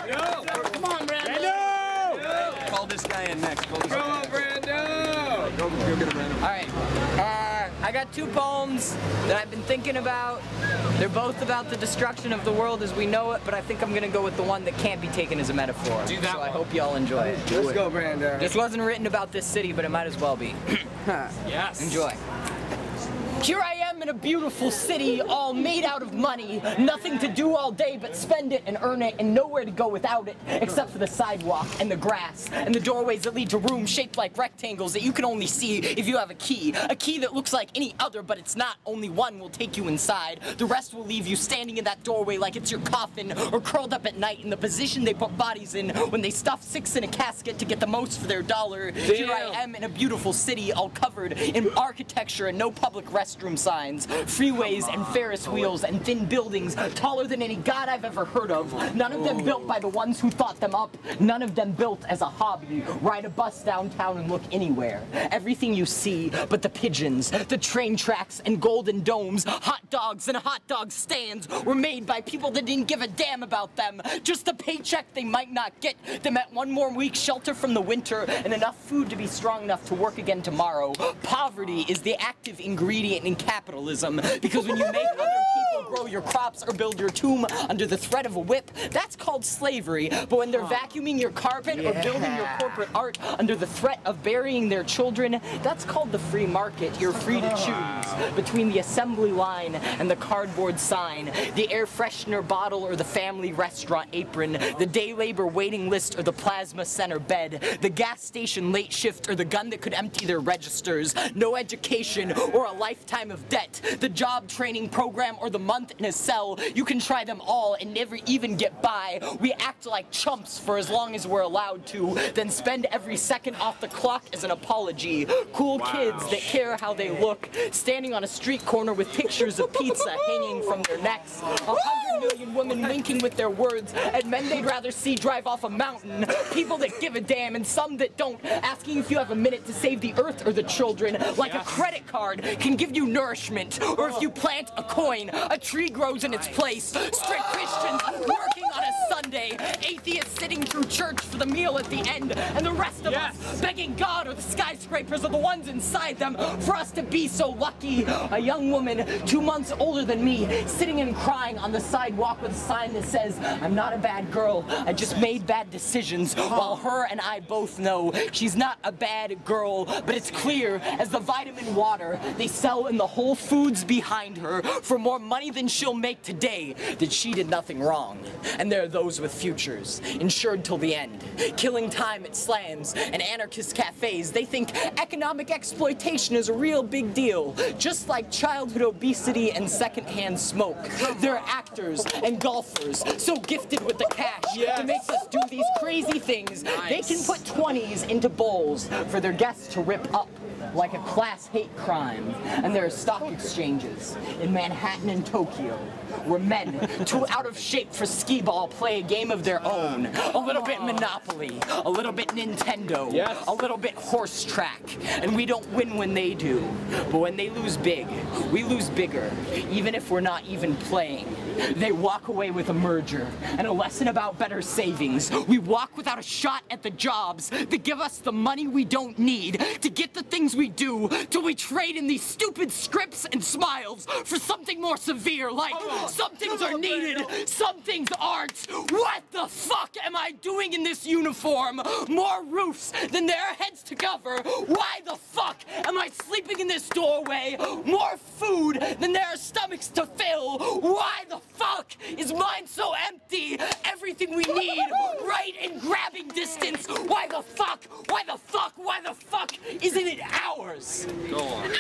Come on, Brando! Call this guy in next. Come on, Brando! Go get a Brando. Alright, I got two poems that I've been thinking about. They're both about the destruction of the world as we know it, but I think I'm gonna go with the one that can't be taken as a metaphor. Do that so one. I hope y'all enjoy it. Let's go, Brando. This wasn't written about this city, but it might as well be. Yes. Enjoy. Here I am in a beautiful city, all made out of money. Nothing to do all day but spend it and earn it, and nowhere to go without it, except for the sidewalk and the grass and the doorways that lead to rooms shaped like rectangles that you can only see if you have a key. A key that looks like any other, but it's not. Only one will take you inside. The rest will leave you standing in that doorway like it's your coffin, or curled up at night in the position they put bodies in when they stuff 6 in a casket to get the most for their dollar. Damn. Here I am in a beautiful city, all covered in architecture and no public restroom signs, freeways and Ferris wheels and thin buildings taller than any god I've ever heard of. None of them built by the ones who thought them up. None of them built as a hobby. Ride a bus downtown and look anywhere. Everything you see but the pigeons, the train tracks and golden domes, hot dogs and hot dog stands were made by people that didn't give a damn about them. Just a paycheck they might not get. They meant one more week's shelter from the winter and enough food to be strong enough to work again tomorrow. Poverty is the active ingredient in capitalism, because when you make other people grow your crops or build your tomb under the threat of a whip, that's called slavery. But when they're vacuuming your carpet or building your corporate art under the threat of burying their children, that's called the free market. You're free to choose between the assembly line and the cardboard sign, the air freshener bottle or the family restaurant apron, the day labor waiting list or the plasma center bed, the gas station late shift or the gun that could empty their registers, no education or a lifetime of debt, the job training program or the month in a cell. You can try them all and never even get by. We act like chumps for as long as we're allowed to, then spend every second off the clock as an apology. Cool kids that care how they look, standing on a street corner with pictures of pizza hanging from their necks. 100 million women winking with their words at men they'd rather see drive off a mountain. People that give a damn and some that don't, asking if you have a minute to save the earth or the children, like a credit card can give you nourishment, or if you plant a coin, a tree grows in its place. Strict Christians working on a Sunday, atheists sitting through church for the meal at the end, and the rest of us begging God or the skyscrapers or the ones inside them for us to be so lucky. A young woman 2 months older than me, sitting and crying on the sidewalk with a sign that says, "I'm not a bad girl, I just made bad decisions," while her and I both know she's not a bad girl, but it's clear as the vitamin water they sell in the Whole Foods behind her for more money than she'll make today that she did nothing wrong. And there are those with futures, insured till the end, killing time at slams and anarchist cafes. They think economic exploitation is a real big deal, just like childhood obesity and secondhand smoke. They're actors and golfers, so gifted with the cash that makes us do these crazy things. They can put 20s into bowls for their guests to rip up like a class hate crime. And there are stock exchanges in Manhattan and Tokyo where men, too out of shape for skee ball, play a game of their own. A little bit Monopoly, a little bit Nintendo, a little bit horse track. And we don't win when they do. But when they lose big, we lose bigger, even if we're not even playing. They walk away with a merger and a lesson about better savings. We walk without a shot at the jobs that give us the money we don't need to get the things we do, till we trade in these stupid scripts and smiles for something more severe, like some things are needed, some things aren't. What the fuck am I doing in this uniform? More roofs than there are heads to cover. Why the fuck am I sleeping in this doorway? More food than there are stomachs to fill. Why the fuck is mine so empty? Everything we need right in grabbing distance. Why the fuck? Why the fuck? Why the fuck isn't it ours? Go on.